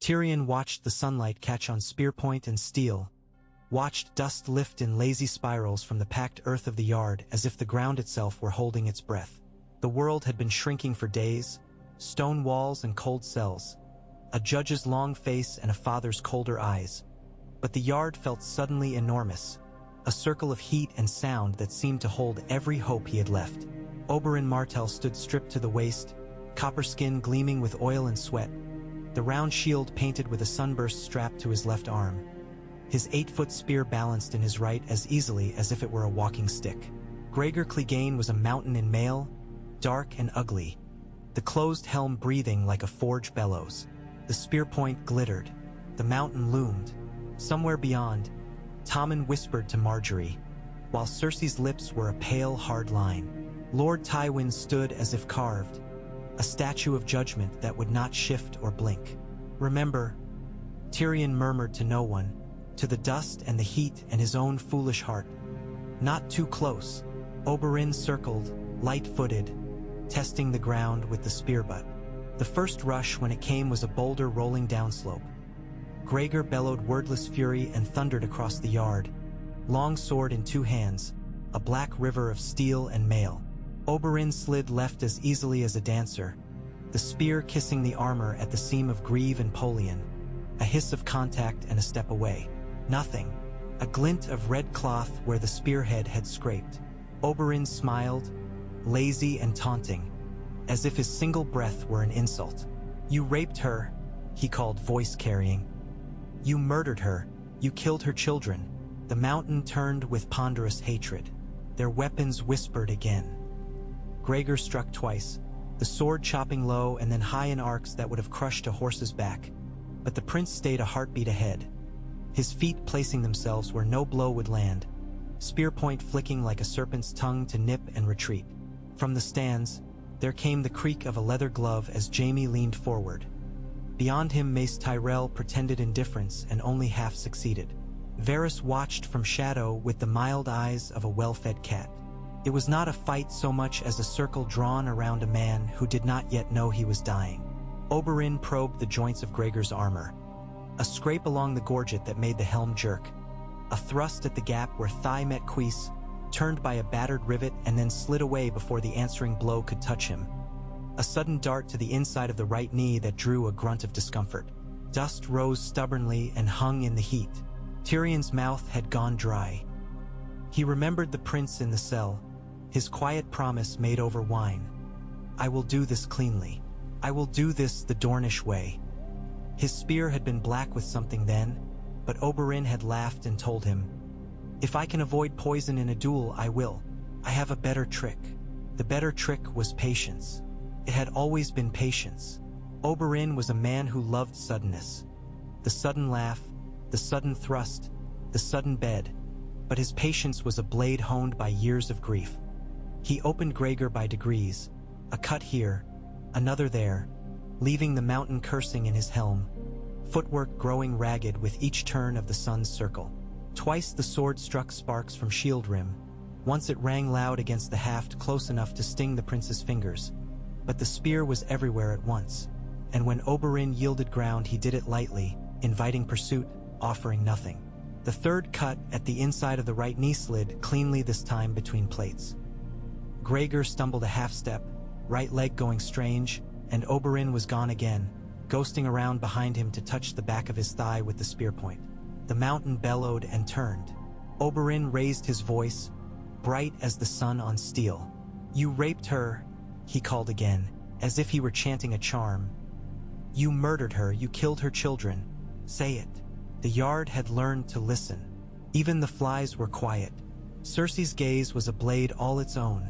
Tyrion watched the sunlight catch on spearpoint and steel, watched dust lift in lazy spirals from the packed earth of the yard as if the ground itself were holding its breath. The world had been shrinking for days, stone walls and cold cells, a judge's long face and a father's colder eyes. But the yard felt suddenly enormous, a circle of heat and sound that seemed to hold every hope he had left. Oberyn Martell stood stripped to the waist, copper skin gleaming with oil and sweat, the round shield painted with a sunburst strapped to his left arm. His 8-foot spear balanced in his right as easily as if it were a walking stick. Gregor Clegane was a mountain in mail, dark and ugly, the closed helm breathing like a forge bellows. The spear point glittered, the mountain loomed. Somewhere beyond, Tommen whispered to Marjorie, while Cersei's lips were a pale, hard line. Lord Tywin stood as if carved, a statue of judgment that would not shift or blink. "Remember," Tyrion murmured to no one, to the dust and the heat and his own foolish heart. "Not too close." Oberyn circled, light-footed, testing the ground with the spear butt. The first rush when it came was a boulder rolling downslope. Gregor bellowed wordless fury and thundered across the yard, long sword in 2 hands, a black river of steel and mail. Oberyn slid left as easily as a dancer, the spear kissing the armor at the seam of greave and polion. A hiss of contact and a step away. Nothing. A glint of red cloth where the spearhead had scraped. Oberyn smiled, lazy and taunting, as if his single breath were an insult. "You raped her," he called, voice carrying. "You murdered her. You killed her children." The mountain turned with ponderous hatred. Their weapons whispered again. Gregor struck twice, the sword chopping low and then high in arcs that would have crushed a horse's back. But the prince stayed a heartbeat ahead, his feet placing themselves where no blow would land, spearpoint flicking like a serpent's tongue to nip and retreat. From the stands, there came the creak of a leather glove as Jaime leaned forward. Beyond him, Mace Tyrell pretended indifference and only half succeeded. Varys watched from shadow with the mild eyes of a well-fed cat. It was not a fight so much as a circle drawn around a man who did not yet know he was dying. Oberyn probed the joints of Gregor's armor. A scrape along the gorget that made the helm jerk. A thrust at the gap where thigh met cuisse, turned by a battered rivet and then slid away before the answering blow could touch him. A sudden dart to the inside of the right knee that drew a grunt of discomfort. Dust rose stubbornly and hung in the heat. Tyrion's mouth had gone dry. He remembered the prince in the cell, his quiet promise made over wine. "I will do this cleanly. I will do this the Dornish way." His spear had been black with something then, but Oberyn had laughed and told him, "If I can avoid poison in a duel, I will. I have a better trick." The better trick was patience. It had always been patience. Oberyn was a man who loved suddenness. The sudden laugh, the sudden thrust, the sudden bed. But his patience was a blade honed by years of grief. He opened Gregor by degrees, a cut here, another there, leaving the mountain cursing in his helm, footwork growing ragged with each turn of the sun's circle. Twice the sword struck sparks from shield rim. Once it rang loud against the haft close enough to sting the prince's fingers. But the spear was everywhere at once, and when Oberyn yielded ground he did it lightly, inviting pursuit, offering nothing. The third cut at the inside of the right knee slid cleanly this time between plates. Gregor stumbled a half-step, right leg going strange, and Oberyn was gone again, ghosting around behind him to touch the back of his thigh with the spear point. The mountain bellowed and turned. Oberyn raised his voice, bright as the sun on steel. "You raped her," he called again, as if he were chanting a charm. "You murdered her, you killed her children. Say it." The yard had learned to listen. Even the flies were quiet. Cersei's gaze was a blade all its own,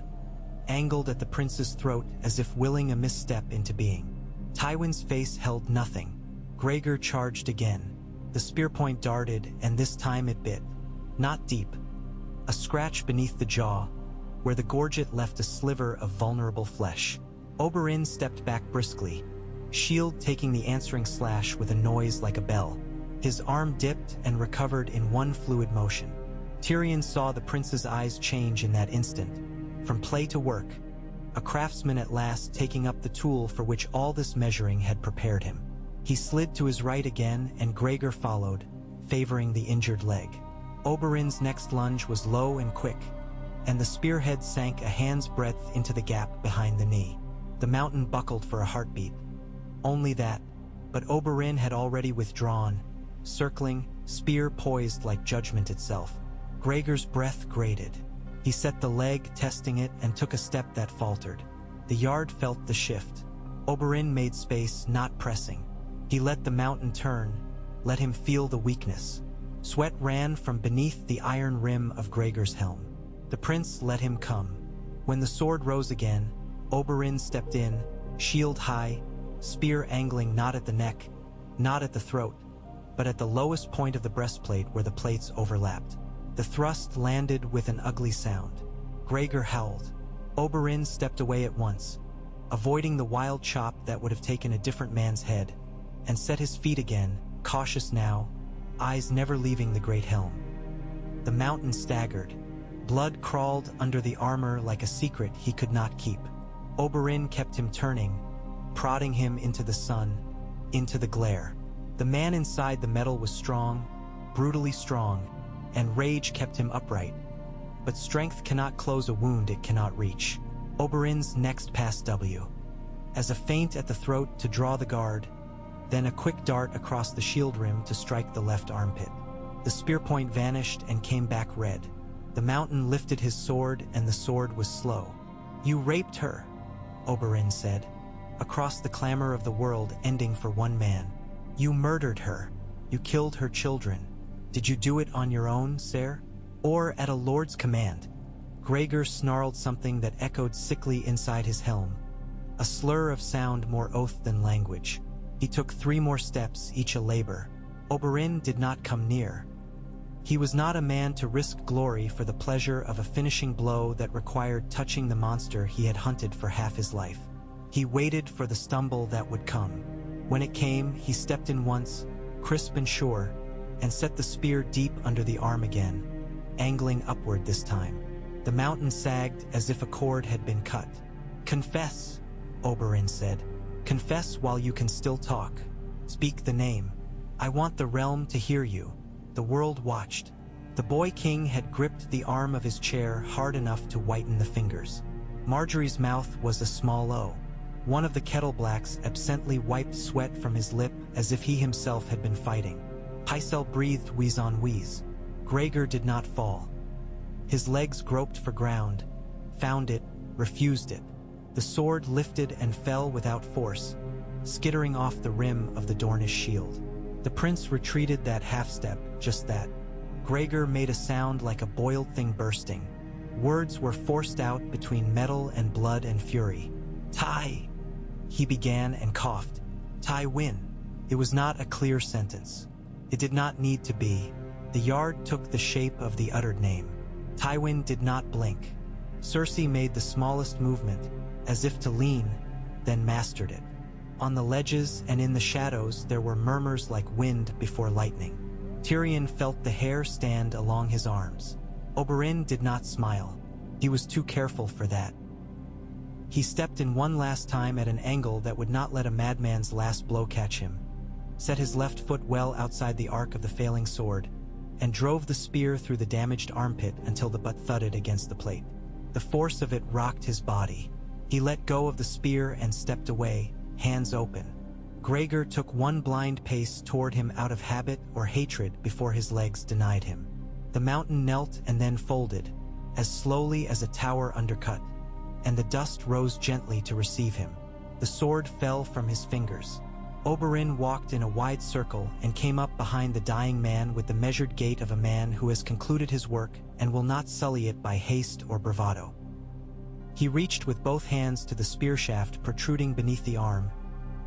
angled at the prince's throat as if willing a misstep into being. Tywin's face held nothing. Gregor charged again. The spearpoint darted, and this time it bit. Not deep. A scratch beneath the jaw, where the gorget left a sliver of vulnerable flesh. Oberyn stepped back briskly, shield taking the answering slash with a noise like a bell. His arm dipped and recovered in one fluid motion. Tyrion saw the prince's eyes change in that instant, from play to work, a craftsman at last taking up the tool for which all this measuring had prepared him. He slid to his right again, and Gregor followed, favoring the injured leg. Oberyn's next lunge was low and quick, and the spearhead sank a hand's breadth into the gap behind the knee. The mountain buckled for a heartbeat. Only that, but Oberyn had already withdrawn, circling, spear poised like judgment itself. Gregor's breath grated. He set the leg, testing it, and took a step that faltered. The yard felt the shift. Oberyn made space, not pressing. He let the mountain turn, let him feel the weakness. Sweat ran from beneath the iron rim of Gregor's helm. The prince let him come. When the sword rose again, Oberyn stepped in, shield high, spear angling not at the neck, not at the throat, but at the lowest point of the breastplate where the plates overlapped. The thrust landed with an ugly sound. Gregor howled. Oberyn stepped away at once, avoiding the wild chop that would have taken a different man's head, and set his feet again, cautious now, eyes never leaving the great helm. The mountain staggered. Blood crawled under the armor like a secret he could not keep. Oberyn kept him turning, prodding him into the sun, into the glare. The man inside the metal was strong, brutally strong, and rage kept him upright. But strength cannot close a wound it cannot reach. Oberyn's next pass W. As a feint at the throat to draw the guard, then a quick dart across the shield rim to strike the left armpit. The spear point vanished and came back red. The mountain lifted his sword, and the sword was slow. "You raped her," Oberyn said, across the clamor of the world ending for one man. "You murdered her. You killed her children. Did you do it on your own, sire? Or at a lord's command?" Gregor snarled something that echoed sickly inside his helm, a slur of sound more oath than language. He took 3 more steps, each a labor. Oberyn did not come near. He was not a man to risk glory for the pleasure of a finishing blow that required touching the monster he had hunted for half his life. He waited for the stumble that would come. When it came, he stepped in once, crisp and sure, and set the spear deep under the arm again, angling upward this time. The mountain sagged as if a cord had been cut. "Confess," Oberyn said. "Confess while you can still talk. Speak the name. I want the realm to hear you." The world watched. The boy king had gripped the arm of his chair hard enough to whiten the fingers. Marjorie's mouth was a small O. One of the kettle blacks absently wiped sweat from his lip as if he himself had been fighting. Pycelle breathed wheeze on wheeze. Gregor did not fall. His legs groped for ground, found it, refused it. The sword lifted and fell without force, skittering off the rim of the Dornish shield. The prince retreated that half-step, just that. Gregor made a sound like a boiled thing bursting. Words were forced out between metal and blood and fury. "Tai," he began and coughed. "Tywin." It was not a clear sentence. It did not need to be. The yard took the shape of the uttered name. Tywin did not blink. Cersei made the smallest movement, as if to lean, then mastered it. On the ledges and in the shadows there were murmurs like wind before lightning. Tyrion felt the hair stand along his arms. Oberyn did not smile. He was too careful for that. He stepped in one last time at an angle that would not let a madman's last blow catch him, set his left foot well outside the arc of the failing sword, and drove the spear through the damaged armpit until the butt thudded against the plate. The force of it rocked his body. He let go of the spear and stepped away, hands open. Gregor took one blind pace toward him out of habit or hatred before his legs denied him. The mountain knelt and then folded, as slowly as a tower undercut, and the dust rose gently to receive him. The sword fell from his fingers. Oberyn walked in a wide circle and came up behind the dying man with the measured gait of a man who has concluded his work and will not sully it by haste or bravado. He reached with both hands to the spear shaft protruding beneath the arm,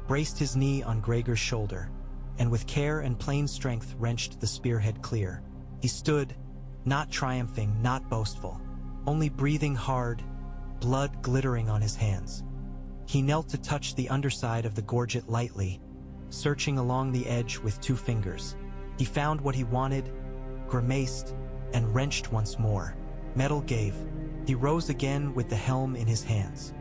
braced his knee on Gregor's shoulder, and with care and plain strength wrenched the spearhead clear. He stood, not triumphing, not boastful, only breathing hard, blood glittering on his hands. He knelt to touch the underside of the gorget lightly, searching along the edge with 2 fingers. He found what he wanted, grimaced, and wrenched once more. Metal gave. He rose again with the helm in his hands.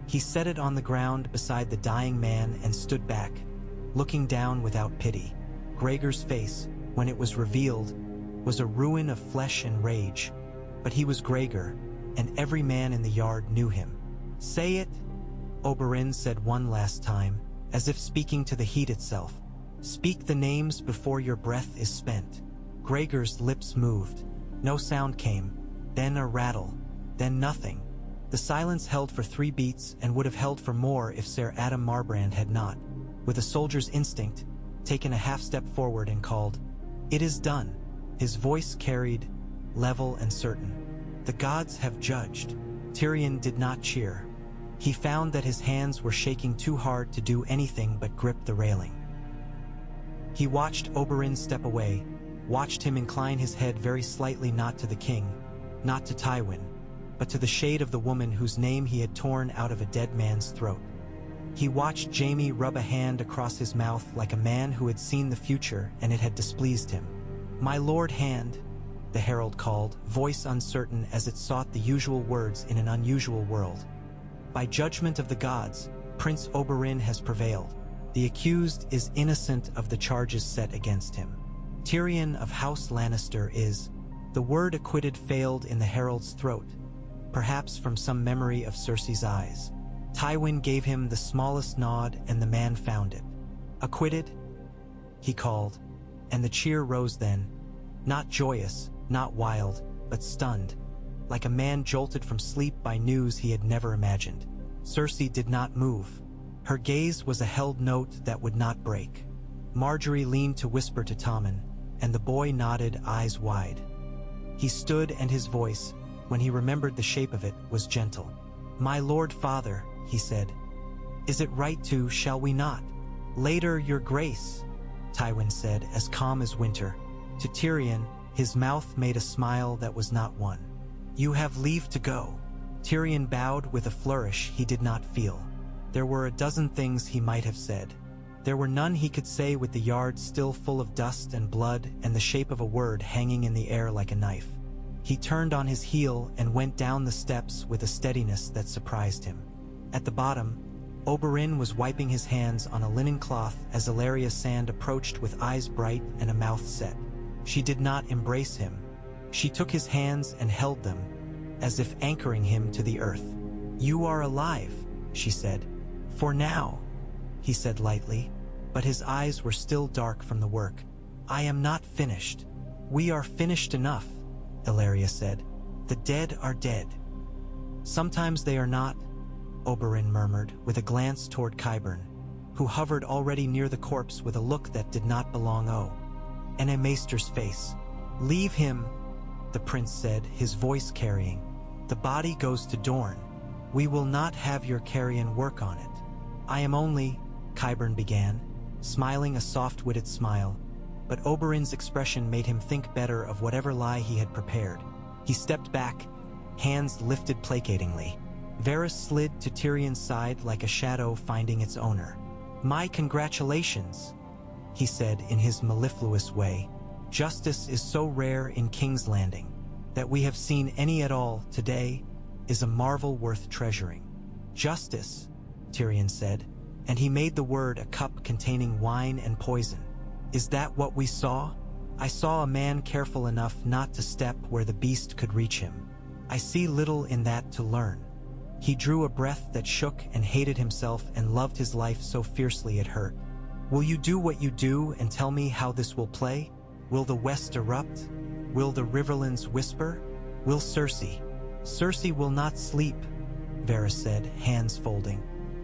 He set it on the ground beside the dying man and stood back, looking down without pity. Gregor's face, when it was revealed, was a ruin of flesh and rage. But he was Gregor, and every man in the yard knew him. "Say it," Oberyn said one last time, as if speaking to the heat itself. "Speak the names before your breath is spent." Gregor's lips moved. No sound came, then a rattle, then nothing. The silence held for 3 beats and would have held for more if Sir Adam Marbrand had not, with a soldier's instinct, taken a half-step forward and called, "It is done." His voice carried, level and certain. "The gods have judged." Tyrion did not cheer. He found that his hands were shaking too hard to do anything but grip the railing. He watched Oberyn step away, watched him incline his head very slightly, not to the king, not to Tywin, but to the shade of the woman whose name he had torn out of a dead man's throat. He watched Jaime rub a hand across his mouth like a man who had seen the future and it had displeased him. "My lord Hand," the herald called, voice uncertain as it sought the usual words in an unusual world. "By judgment of the gods, Prince Oberyn has prevailed. The accused is innocent of the charges set against him. Tyrion of House Lannister is—" The word acquitted failed in the herald's throat, perhaps from some memory of Cersei's eyes. Tywin gave him the smallest nod and the man found it. "Acquitted?" he called, and the cheer rose then, not joyous, not wild, but stunned, like a man jolted from sleep by news he had never imagined. Cersei did not move. Her gaze was a held note that would not break. Marjorie leaned to whisper to Tommen, and the boy nodded, eyes wide. He stood, and his voice, when he remembered the shape of it, was gentle. "My lord father," he said, "is it right to, shall we not?" "Later, your grace," Tywin said, as calm as winter. To Tyrion, his mouth made a smile that was not one. "You have leave to go." Tyrion bowed with a flourish he did not feel. There were a dozen things he might have said. There were none he could say with the yard still full of dust and blood and the shape of a word hanging in the air like a knife. He turned on his heel and went down the steps with a steadiness that surprised him. At the bottom, Oberyn was wiping his hands on a linen cloth as Illyria Sand approached with eyes bright and a mouth set. She did not embrace him. She took his hands and held them, as if anchoring him to the earth. "You are alive," she said. "For now," he said lightly, but his eyes were still dark from the work. "I am not finished." "We are finished enough," Illyria said. "The dead are dead." "Sometimes they are not," Oberyn murmured, with a glance toward Qyburn, who hovered already near the corpse with a look that did not belong in a maester's face. "Leave him," the prince said, his voice carrying. "The body goes to Dorne. We will not have your carrion work on it." "I am only," Qyburn began, smiling a soft-witted smile, but Oberyn's expression made him think better of whatever lie he had prepared. He stepped back, hands lifted placatingly. Varys slid to Tyrion's side like a shadow finding its owner. "My congratulations," he said in his mellifluous way. "Justice is so rare in King's Landing. That we have seen any at all today is a marvel worth treasuring." "Justice," Tyrion said, and he made the word a cup containing wine and poison. "Is that what we saw? I saw a man careful enough not to step where the beast could reach him. I see little in that to learn." He drew a breath that shook and hated himself and loved his life so fiercely it hurt. "Will you do what you do and tell me how this will play? Will the West erupt? Will the Riverlands whisper? Will Cersei?" "Cersei will not sleep," Varys said, hands folding.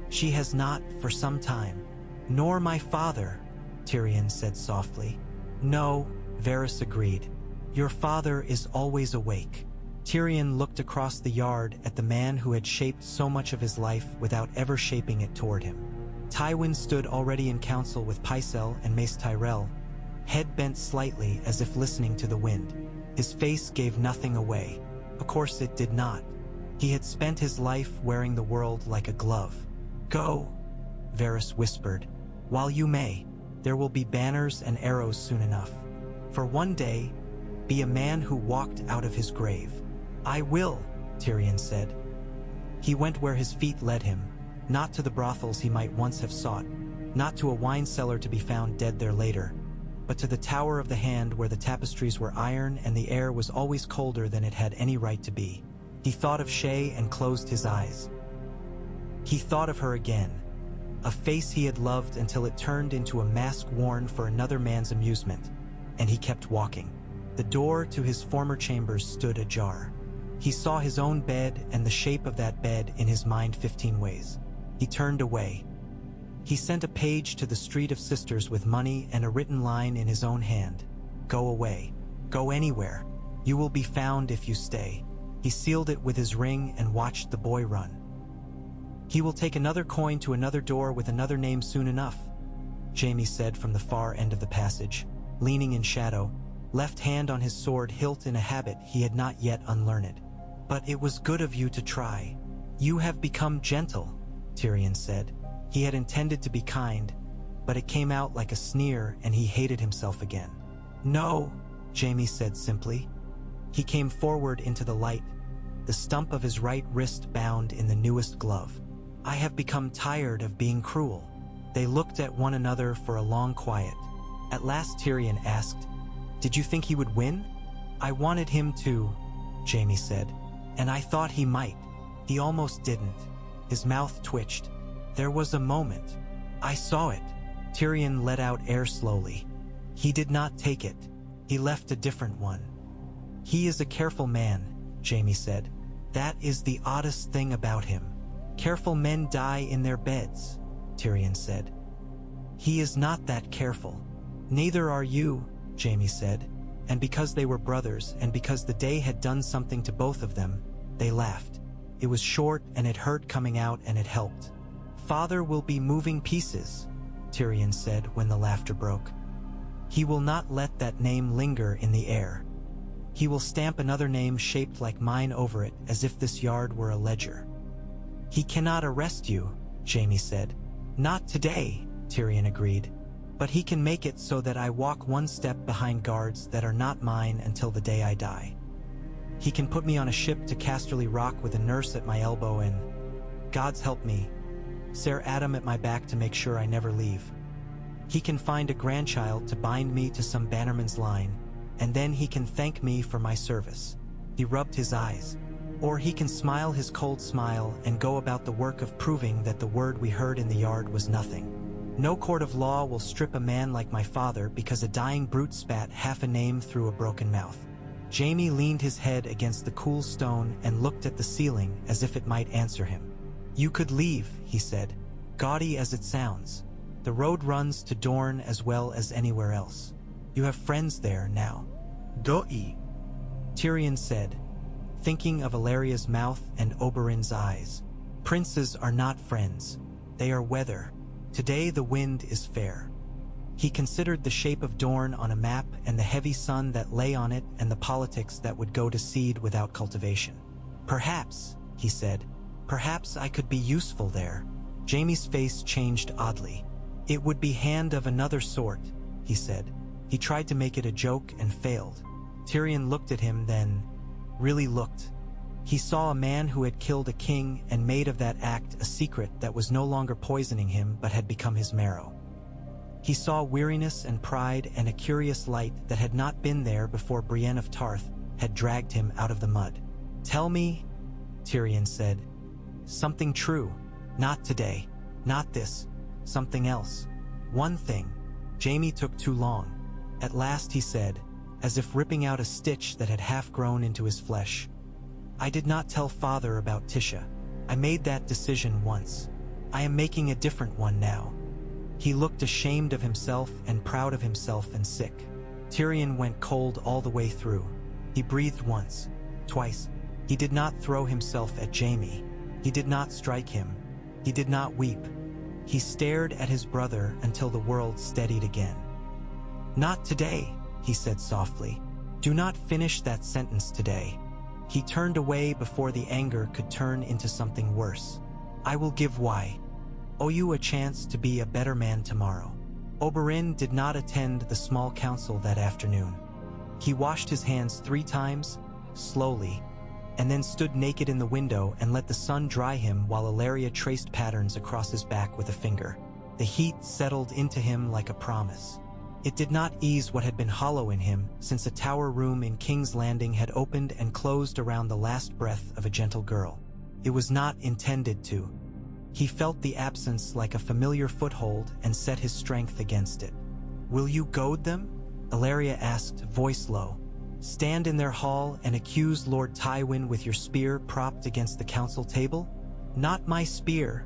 "She has not for some time." "Nor my father," Tyrion said softly. "No," Varys agreed. "Your father is always awake." Tyrion looked across the yard at the man who had shaped so much of his life without ever shaping it toward him. Tywin stood already in council with Pycelle and Mace Tyrell, head bent slightly as if listening to the wind. His face gave nothing away. Of course it did not. He had spent his life wearing the world like a glove. "Go," Varys whispered. "While you may. There will be banners and arrows soon enough. For one day, be a man who walked out of his grave." "I will," Tyrion said. He went where his feet led him, not to the brothels he might once have sought, not to a wine cellar to be found dead there later, but to the Tower of the Hand where the tapestries were iron and the air was always colder than it had any right to be. He thought of Shay and closed his eyes. He thought of her again, a face he had loved until it turned into a mask worn for another man's amusement, and he kept walking. The door to his former chambers stood ajar. He saw his own bed and the shape of that bed in his mind 15 ways. He turned away. He sent a page to the Street of Sisters with money and a written line in his own hand. Go away. Go anywhere. You will be found if you stay. He sealed it with his ring and watched the boy run. He will take another coin to another door with another name soon enough, Jamie said from the far end of the passage, leaning in shadow, left hand on his sword hilt in a habit he had not yet unlearned. But it was good of you to try. You have become gentle, Tyrion said. He had intended to be kind, but it came out like a sneer and he hated himself again. No, Jamie said simply. He came forward into the light, the stump of his right wrist bound in the newest glove. I have become tired of being cruel. They looked at one another for a long quiet. At last Tyrion asked, Did you think he would win? I wanted him to, Jamie said, and I thought he might. He almost didn't. His mouth twitched. There was a moment. I saw it. Tyrion let out air slowly. He did not take it. He left a different one. He is a careful man, Jamie said. That is the oddest thing about him. Careful men die in their beds, Tyrion said. He is not that careful. Neither are you, Jamie said, and because they were brothers and because the day had done something to both of them, they laughed. It was short and it hurt coming out and it helped. Father will be moving pieces, Tyrion said when the laughter broke. He will not let that name linger in the air. He will stamp another name shaped like mine over it as if this yard were a ledger. He cannot arrest you, Jamie said. Not today, Tyrion agreed. But he can make it so that I walk one step behind guards that are not mine until the day I die. He can put me on a ship to Casterly Rock with a nurse at my elbow and, God's help me, Ser Adam at my back to make sure I never leave. He can find a grandchild to bind me to some bannerman's line, and then he can thank me for my service. He rubbed his eyes. Or he can smile his cold smile and go about the work of proving that the word we heard in the yard was nothing. No court of law will strip a man like my father because a dying brute spat half a name through a broken mouth. Jamie leaned his head against the cool stone and looked at the ceiling as if it might answer him. You could leave, he said, gaudy as it sounds. The road runs to Dorne as well as anywhere else. You have friends there now. Doi, Tyrion said, thinking of Illyria's mouth and Oberyn's eyes. Princes are not friends. They are weather. Today the wind is fair. He considered the shape of Dorne on a map and the heavy sun that lay on it and the politics that would go to seed without cultivation. Perhaps, he said, perhaps I could be useful there. Jamie's face changed oddly. It would be hand of another sort, he said. He tried to make it a joke and failed. Tyrion looked at him then, really looked. He saw a man who had killed a king and made of that act a secret that was no longer poisoning him but had become his marrow. He saw weariness and pride and a curious light that had not been there before Brienne of Tarth had dragged him out of the mud. Tell me, Tyrion said, something true. Not today. Not this. Something else. One thing. Jamie took too long. At last he said, as if ripping out a stitch that had half grown into his flesh, I did not tell Father about Tisha. I made that decision once. I am making a different one now. He looked ashamed of himself and proud of himself and sick. Tyrion went cold all the way through. He breathed once, twice. He did not throw himself at Jamie. He did not strike him. He did not weep. He stared at his brother until the world steadied again. Not today, he said softly. Do not finish that sentence today. He turned away before the anger could turn into something worse. I will give why. Owe you a chance to be a better man tomorrow. Oberyn did not attend the small council that afternoon. He washed his hands 3 times, slowly, and then stood naked in the window and let the sun dry him while Illyria traced patterns across his back with a finger. The heat settled into him like a promise. It did not ease what had been hollow in him, since a tower room in King's Landing had opened and closed around the last breath of a gentle girl. It was not intended to. He felt the absence like a familiar foothold and set his strength against it. "Will you goad them?" Ilaria asked, voice low. "Stand in their hall and accuse Lord Tywin with your spear propped against the council table?" "Not my spear,"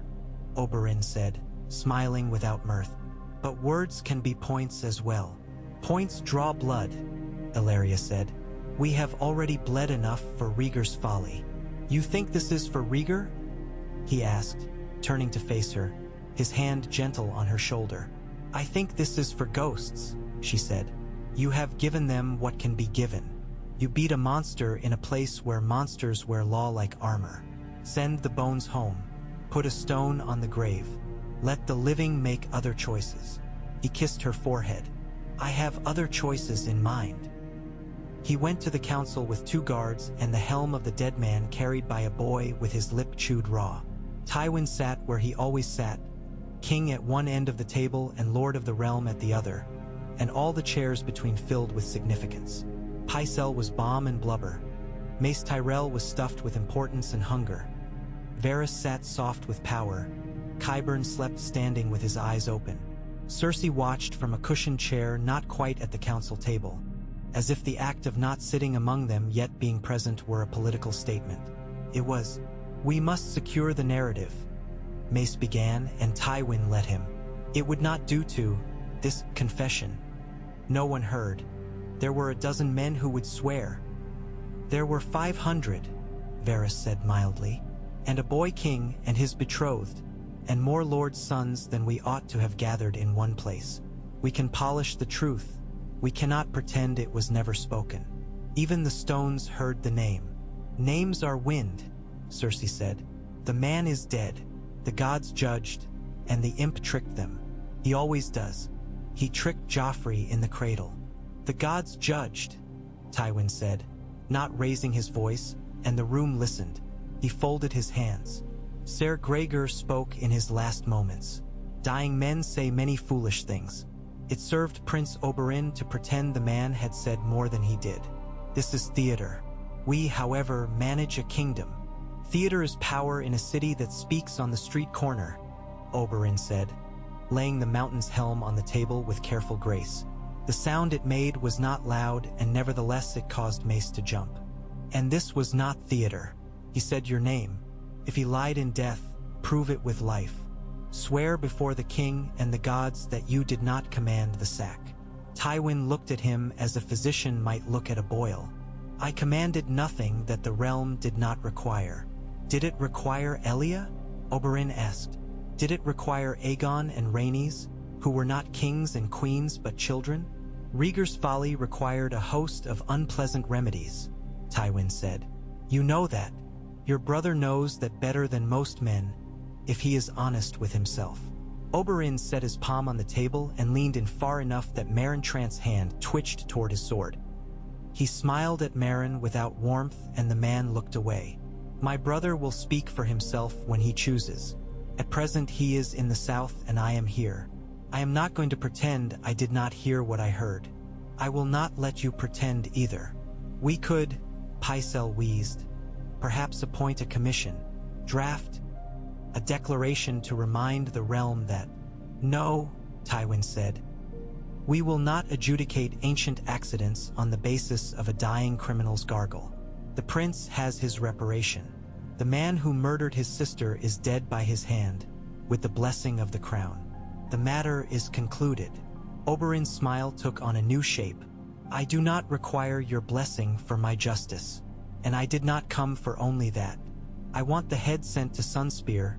Oberyn said, smiling without mirth. "But words can be points as well." "Points draw blood," Ilaria said. "We have already bled enough for Rhaegar's folly." "You think this is for Rhaegar?" he asked, turning to face her, his hand gentle on her shoulder. "I think this is for ghosts," she said. "You have given them what can be given. You beat a monster in a place where monsters wear law like armor. Send the bones home. Put a stone on the grave. Let the living make other choices." He kissed her forehead. "I have other choices in mind." He went to the council with 2 guards and the helm of the dead man carried by a boy with his lip chewed raw. Tywin sat where he always sat, king at one end of the table and lord of the realm at the other, and all the chairs between filled with significance. Pycelle was balm and blubber. Mace Tyrell was stuffed with importance and hunger. Varys sat soft with power. Qyburn slept standing with his eyes open. Cersei watched from a cushioned chair not quite at the council table, as if the act of not sitting among them yet being present were a political statement. It was, "We must secure the narrative," Mace began, and Tywin let him. It would not do to, this confession. No one heard. There were a dozen men who would swear. "There were 500, Varys said mildly, "and a boy king and his betrothed, and more lords' sons than we ought to have gathered in one place. We can polish the truth. We cannot pretend it was never spoken." Even the stones heard the name. "Names are wind," Cersei said. "The man is dead. The gods judged, and the imp tricked them. He always does. He tricked Joffrey in the cradle." "The gods judged," Tywin said, not raising his voice, and the room listened. He folded his hands. "Ser Gregor spoke in his last moments. Dying men say many foolish things. It served Prince Oberyn to pretend the man had said more than he did. This is theater. We, however, manage a kingdom. Theater is power in a city that speaks on the street corner," Oberyn said, laying the mountain's helm on the table with careful grace. The sound it made was not loud, and nevertheless it caused Mace to jump. "And this was not theater. He said your name. If he lied in death, prove it with life. Swear before the king and the gods that you did not command the sack." Tywin looked at him as a physician might look at a boil. "I commanded nothing that the realm did not require." "Did it require Elia?" Oberyn asked. "Did it require Aegon and Rhaenys, who were not kings and queens but children?" "Rhaegar's folly required a host of unpleasant remedies," Tywin said. "You know that. Your brother knows that better than most men, if he is honest with himself." Oberyn set his palm on the table and leaned in far enough that Meryn Trant's hand twitched toward his sword. He smiled at Meryn without warmth, and the man looked away. "My brother will speak for himself when he chooses. At present he is in the south and I am here. I am not going to pretend I did not hear what I heard. I will not let you pretend either. We could," Pycelle wheezed, "perhaps appoint a commission, draft a declaration to remind the realm that—" "No," Tywin said. "We will not adjudicate ancient accidents on the basis of a dying criminal's gargle. The prince has his reparation. The man who murdered his sister is dead by his hand, with the blessing of the crown. The matter is concluded." Oberyn's smile took on a new shape. "I do not require your blessing for my justice, and I did not come for only that. I want the head sent to Sunspear,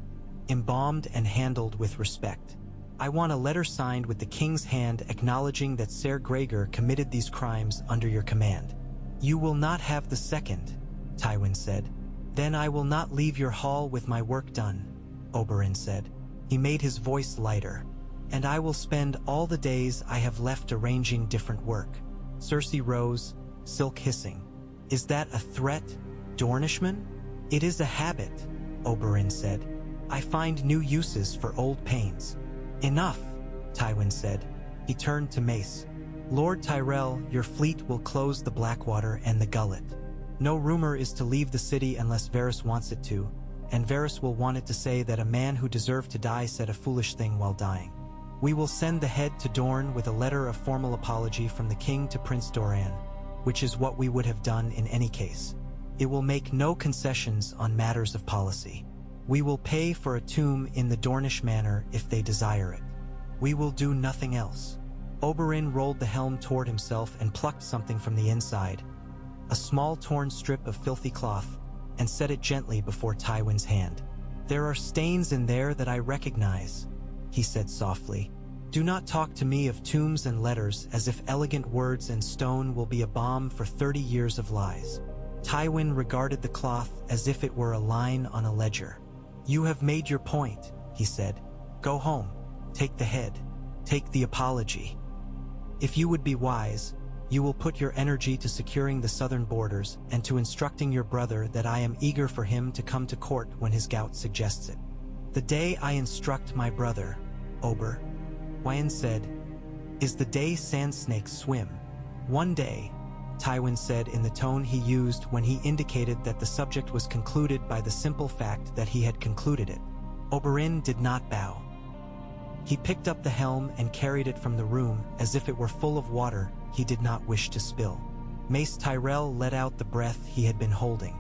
embalmed and handled with respect. I want a letter signed with the king's hand acknowledging that Ser Gregor committed these crimes under your command." "You will not have the second," Tywin said. "Then I will not leave your hall with my work done," Oberyn said. He made his voice lighter. "And I will spend all the days I have left arranging different work." Cersei rose, silk hissing. "Is that a threat, Dornishman?" "It is a habit," Oberyn said. "I find new uses for old pains." Enough, Tywin said. He turned to Mace. Lord Tyrell, your fleet will close the Blackwater and the Gullet. No rumor is to leave the city unless Varys wants it to, and Varys will want it to say that a man who deserved to die said a foolish thing while dying. We will send the head to Dorne with a letter of formal apology from the king to Prince Doran, which is what we would have done in any case. It will make no concessions on matters of policy. We will pay for a tomb in the Dornish manor if they desire it. We will do nothing else. Oberyn rolled the helm toward himself and plucked something from the inside, a small torn strip of filthy cloth, and set it gently before Tywin's hand. There are stains in there that I recognize, he said softly. Do not talk to me of tombs and letters as if elegant words and stone will be a balm for 30 years of lies. Tywin regarded the cloth as if it were a line on a ledger. You have made your point, he said. Go home. Take the head. Take the apology. If you would be wise, you will put your energy to securing the southern borders and to instructing your brother that I am eager for him to come to court when his gout suggests it. The day I instruct my brother, Oberyn said, is the day sand snakes swim. One day, Tywin said in the tone he used when he indicated that the subject was concluded by the simple fact that he had concluded it. Oberyn did not bow. He picked up the helm and carried it from the room as if it were full of water he did not wish to spill. Mace Tyrell let out the breath he had been holding.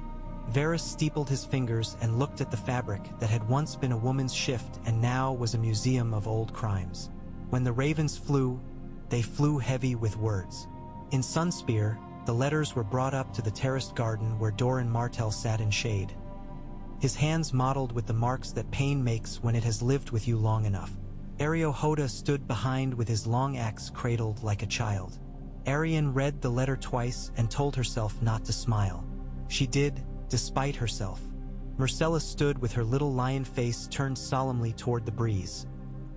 Varys steepled his fingers and looked at the fabric that had once been a woman's shift and now was a museum of old crimes. When the ravens flew, they flew heavy with words. In Sunspear, the letters were brought up to the terraced garden where Doran Martell sat in shade, his hands mottled with the marks that pain makes when it has lived with you long enough. Areo Hoda stood behind with his long axe cradled like a child. Arianne read the letter twice and told herself not to smile. She did, despite herself. Myrcella stood with her little lion face turned solemnly toward the breeze,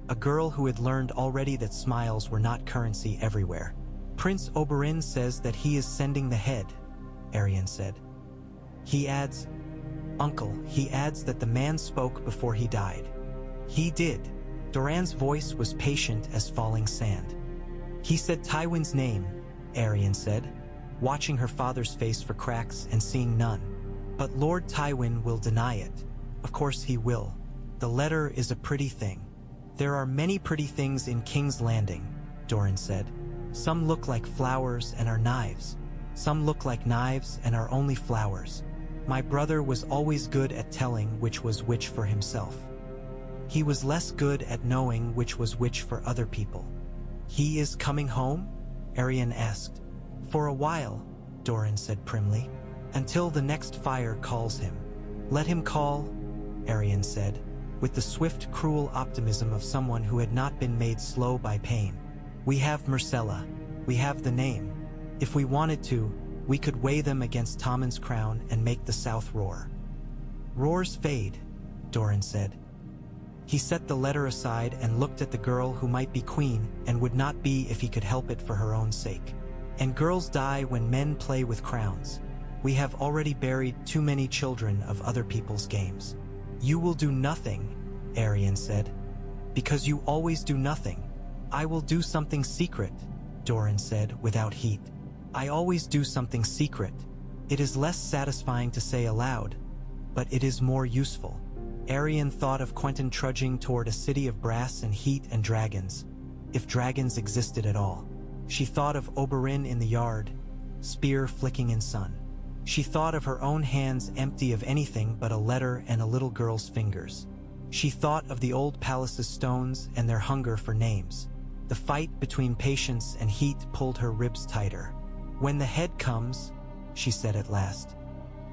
a girl who had learned already that smiles were not currency everywhere. Prince Oberyn says that he is sending the head, Arianne said. He adds, Uncle, he adds that the man spoke before he died. He did. Doran's voice was patient as falling sand. He said Tywin's name, Arianne said, watching her father's face for cracks and seeing none. But Lord Tywin will deny it. Of course he will. The letter is a pretty thing. There are many pretty things in King's Landing, Doran said. Some look like flowers and are knives. Some look like knives and are only flowers. My brother was always good at telling which was which for himself. He was less good at knowing which was which for other people. He is coming home? Arianne asked. For a while, Doran said primly, until the next fire calls him. Let him call, Arianne said, with the swift, cruel optimism of someone who had not been made slow by pain. We have Myrcella. We have the name. If we wanted to, we could weigh them against Tommen's crown and make the South roar. Roars fade, Doran said. He set the letter aside and looked at the girl who might be queen and would not be if he could help it for her own sake. And girls die when men play with crowns. We have already buried too many children of other people's games. You will do nothing, Arianne said. Because you always do nothing. I will do something secret, Doran said without heat. I always do something secret. It is less satisfying to say aloud, but it is more useful. Arianne thought of Quentyn trudging toward a city of brass and heat and dragons, if dragons existed at all. She thought of Oberyn in the yard, spear flicking in sun. She thought of her own hands empty of anything but a letter and a little girl's fingers. She thought of the old palace's stones and their hunger for names. The fight between patience and heat pulled her ribs tighter. When the head comes, she said at last,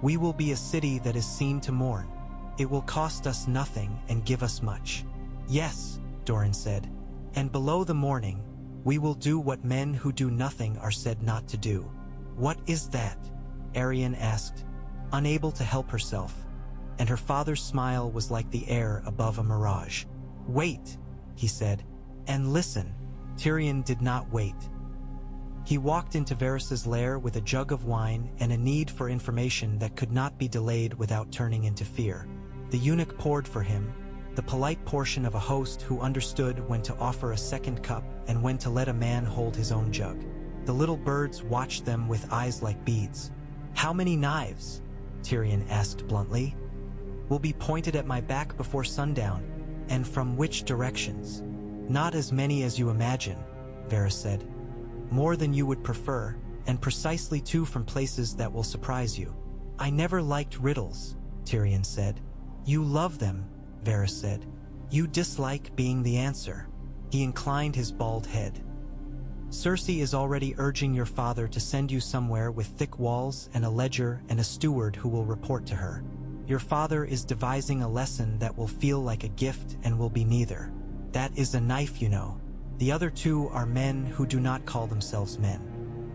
we will be a city that is seen to mourn. It will cost us nothing and give us much. Yes, Doran said, and below the mourning, we will do what men who do nothing are said not to do. What is that? Arianne asked, unable to help herself, and her father's smile was like the air above a mirage. Wait, he said, and listen. Tyrion did not wait. He walked into Varys's lair with a jug of wine and a need for information that could not be delayed without turning into fear. The eunuch poured for him, the polite portion of a host who understood when to offer a second cup and when to let a man hold his own jug. The little birds watched them with eyes like beads. "How many knives?" Tyrion asked bluntly. "Will be pointed at my back before sundown, and from which directions?" "Not as many as you imagine," Varys said. "More than you would prefer, and precisely two from places that will surprise you." "I never liked riddles," Tyrion said. "You love them," Varys said. "You dislike being the answer." He inclined his bald head. "Cersei is already urging your father to send you somewhere with thick walls and a ledger and a steward who will report to her. Your father is devising a lesson that will feel like a gift and will be neither. That is a knife, you know. The other two are men who do not call themselves men.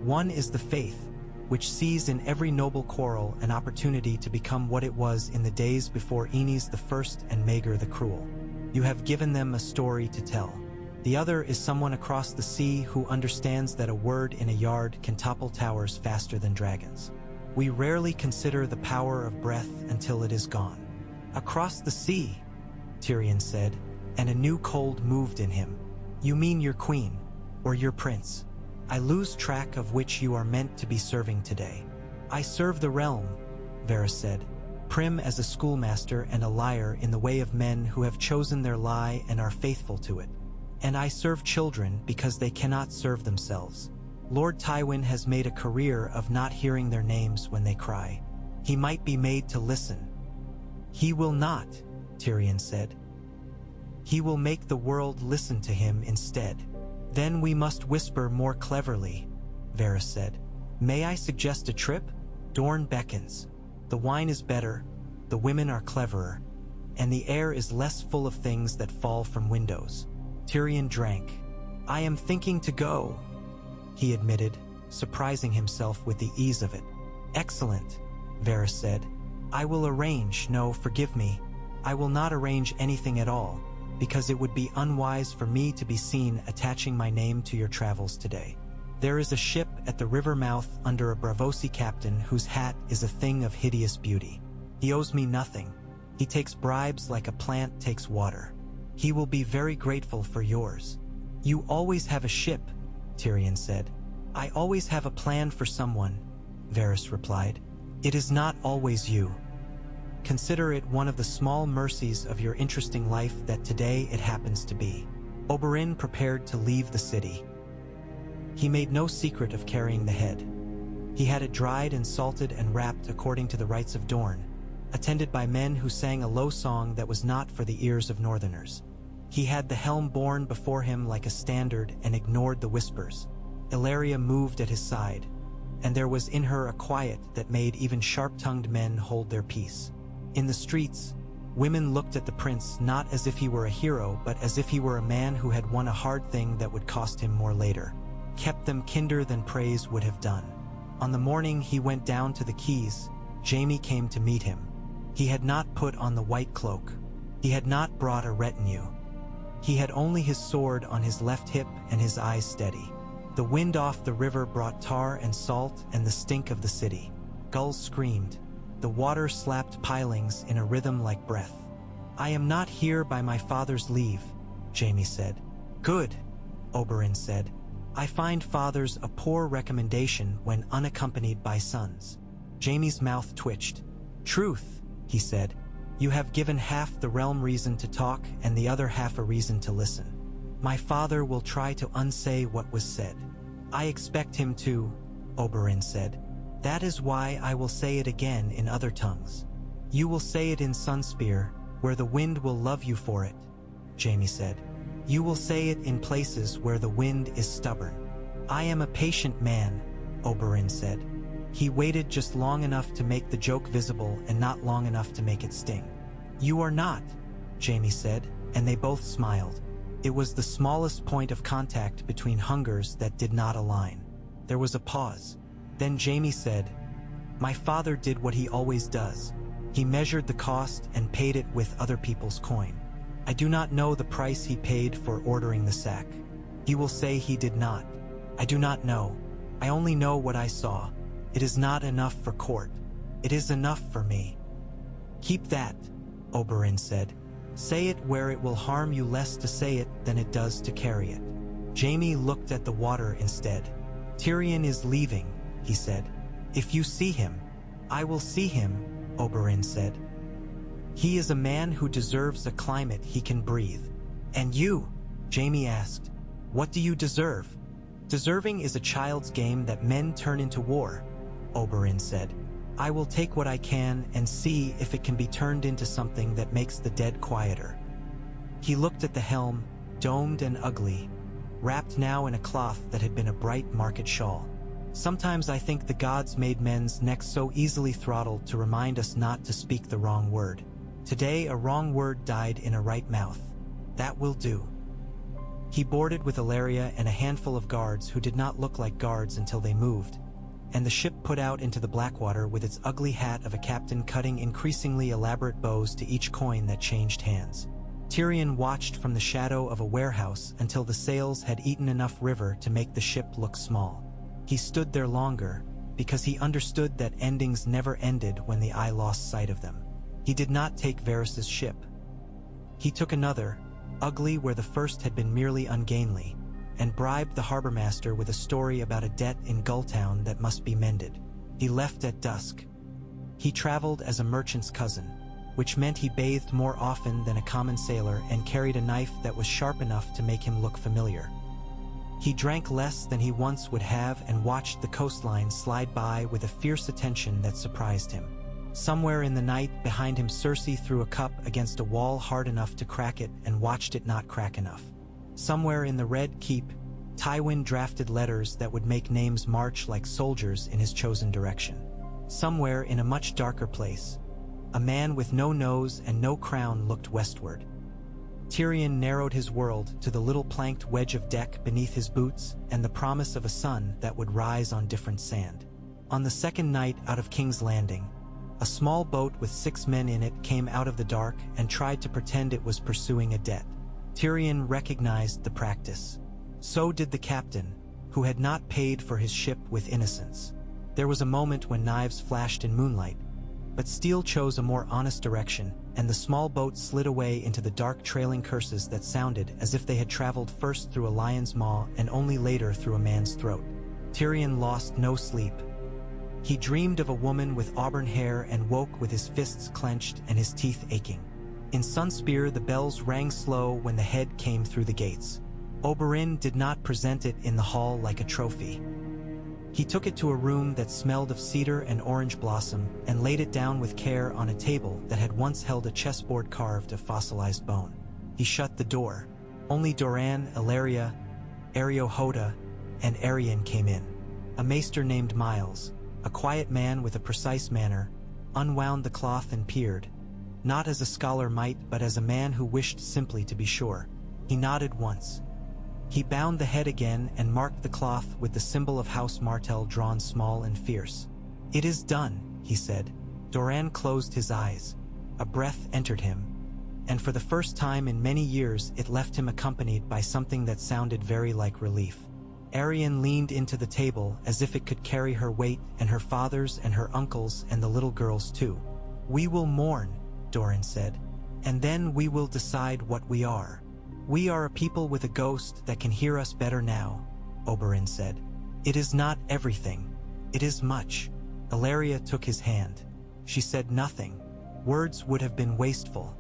One is the faith, which sees in every noble quarrel an opportunity to become what it was in the days before Aenys the First and Maegor the Cruel. You have given them a story to tell. The other is someone across the sea who understands that a word in a yard can topple towers faster than dragons. We rarely consider the power of breath until it is gone." "Across the sea," Tyrion said, and a new cold moved in him. "You mean your queen, or your prince? I lose track of which you are meant to be serving today." "I serve the realm," Varys said, prim as a schoolmaster and a liar in the way of men who have chosen their lie and are faithful to it. "And I serve children because they cannot serve themselves. Lord Tywin has made a career of not hearing their names when they cry. He might be made to listen." "He will not," Tyrion said. "He will make the world listen to him instead." "Then we must whisper more cleverly," Varys said. "May I suggest a trip?" Dorne beckons. "The wine is better, the women are cleverer, and the air is less full of things that fall from windows." Tyrion drank. "I am thinking to go," he admitted, surprising himself with the ease of it. "Excellent," Varys said. "I will arrange, no, forgive me, I will not arrange anything at all, because it would be unwise for me to be seen attaching my name to your travels today. There is a ship at the river mouth under a Braavosi captain whose hat is a thing of hideous beauty. He owes me nothing. He takes bribes like a plant takes water. He will be very grateful for yours." "You always have a ship," Tyrion said. "I always have a plan for someone," Varys replied. "It is not always you. Consider it one of the small mercies of your interesting life that today it happens to be." Oberyn prepared to leave the city. He made no secret of carrying the head. He had it dried and salted and wrapped according to the rites of Dorne, attended by men who sang a low song that was not for the ears of northerners. He had the helm borne before him like a standard and ignored the whispers. Illyria moved at his side, and there was in her a quiet that made even sharp-tongued men hold their peace. In the streets, women looked at the prince not as if he were a hero, but as if he were a man who had won a hard thing that would cost him more later, kept them kinder than praise would have done. On the morning he went down to the quays, Jaime came to meet him. He had not put on the white cloak. He had not brought a retinue. He had only his sword on his left hip and his eyes steady. The wind off the river brought tar and salt and the stink of the city. Gulls screamed. The water slapped pilings in a rhythm like breath. "I am not here by my father's leave," Jaime said. "Good," Oberyn said. "I find fathers a poor recommendation when unaccompanied by sons." Jaime's mouth twitched. "Truth," he said. "You have given half the realm reason to talk and the other half a reason to listen. My father will try to unsay what was said." "I expect him to," Oberyn said. "That is why I will say it again in other tongues." "You will say it in Sunspear, where the wind will love you for it," Jaime said. "You will say it in places where the wind is stubborn." "I am a patient man," Oberyn said. He waited just long enough to make the joke visible and not long enough to make it sting. "You are not," Jaime said, and they both smiled. It was the smallest point of contact between hungers that did not align. There was a pause. Then Jaime said, "My father did what he always does. He measured the cost and paid it with other people's coin. I do not know the price he paid for ordering the sack. He will say he did not. I do not know. I only know what I saw. It is not enough for court. It is enough for me." "Keep that," Oberyn said. Say it where it will harm you less to say it than it does to carry it. Jaime looked at the water instead. Tyrion is leaving, he said. If you see him, I will see him, Oberyn said. He is a man who deserves a climate he can breathe. And you? Jaime asked. What do you deserve? Deserving is a child's game that men turn into war, Oberyn said. I will take what I can and see if it can be turned into something that makes the dead quieter. He looked at the helm, domed and ugly, wrapped now in a cloth that had been a bright market shawl. Sometimes I think the gods made men's necks so easily throttled to remind us not to speak the wrong word. Today a wrong word died in a right mouth. That will do. He boarded with Ilaria and a handful of guards who did not look like guards until they moved, and the ship put out into the Blackwater with its ugly hat of a captain cutting increasingly elaborate bows to each coin that changed hands. Tyrion watched from the shadow of a warehouse until the sails had eaten enough river to make the ship look small. He stood there longer, because he understood that endings never ended when the eye lost sight of them. He did not take Varys's ship. He took another, ugly where the first had been merely ungainly, and bribed the harbormaster with a story about a debt in Gulltown that must be mended. He left at dusk. He traveled as a merchant's cousin, which meant he bathed more often than a common sailor and carried a knife that was sharp enough to make him look familiar. He drank less than he once would have and watched the coastline slide by with a fierce attention that surprised him. Somewhere in the night behind him Cersei threw a cup against a wall hard enough to crack it and watched it not crack enough. Somewhere in the Red Keep, Tywin drafted letters that would make names march like soldiers in his chosen direction. Somewhere in a much darker place, a man with no nose and no crown looked westward. Tyrion narrowed his world to the little planked wedge of deck beneath his boots and the promise of a sun that would rise on different sand. On the second night out of King's Landing, a small boat with 6 men in it came out of the dark and tried to pretend it was pursuing a debt. Tyrion recognized the practice. So did the captain, who had not paid for his ship with innocence. There was a moment when knives flashed in moonlight, but steel chose a more honest direction, and the small boat slid away into the dark trailing curses that sounded as if they had traveled first through a lion's maw and only later through a man's throat. Tyrion lost no sleep. He dreamed of a woman with auburn hair and woke with his fists clenched and his teeth aching. In Sunspear the bells rang slow when the head came through the gates. Oberyn did not present it in the hall like a trophy. He took it to a room that smelled of cedar and orange blossom and laid it down with care on a table that had once held a chessboard carved of fossilized bone. He shut the door. Only Doran, Ilaria, Ariohoda, and Arion came in. A maester named Miles, a quiet man with a precise manner, unwound the cloth and peered, not as a scholar might but as a man who wished simply to be sure. He nodded once. He bound the head again and marked the cloth with the symbol of House Martell drawn small and fierce. "It is done," he said. Doran closed his eyes. A breath entered him, and for the first time in many years it left him accompanied by something that sounded very like relief. Arion leaned into the table as if it could carry her weight and her father's and her uncle's and the little girl's too. "We will mourn," Doran said, "and then we will decide what we are." "We are a people with a ghost that can hear us better now," Oberyn said. "It is not everything. It is much." Ilaria took his hand. She said nothing. Words would have been wasteful.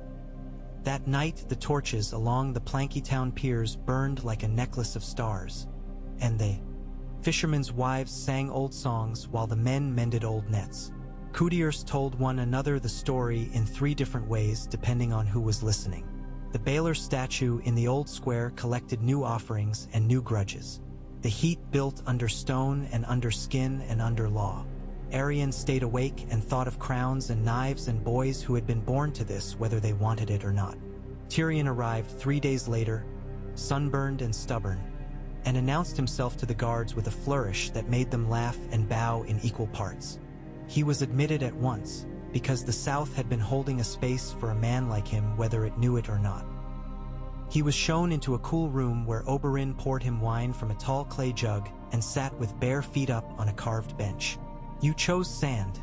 That night the torches along the Plankytown piers burned like a necklace of stars, and the fishermen's wives sang old songs while the men mended old nets. Courtiers told one another the story in 3 different ways depending on who was listening. The Baylor statue in the old square collected new offerings and new grudges. The heat built under stone and under skin and under law. Arion stayed awake and thought of crowns and knives and boys who had been born to this whether they wanted it or not. Tyrion arrived 3 days later, sunburned and stubborn, and announced himself to the guards with a flourish that made them laugh and bow in equal parts. He was admitted at once, because the South had been holding a space for a man like him whether it knew it or not. He was shown into a cool room where Oberyn poured him wine from a tall clay jug and sat with bare feet up on a carved bench. "You chose sand,"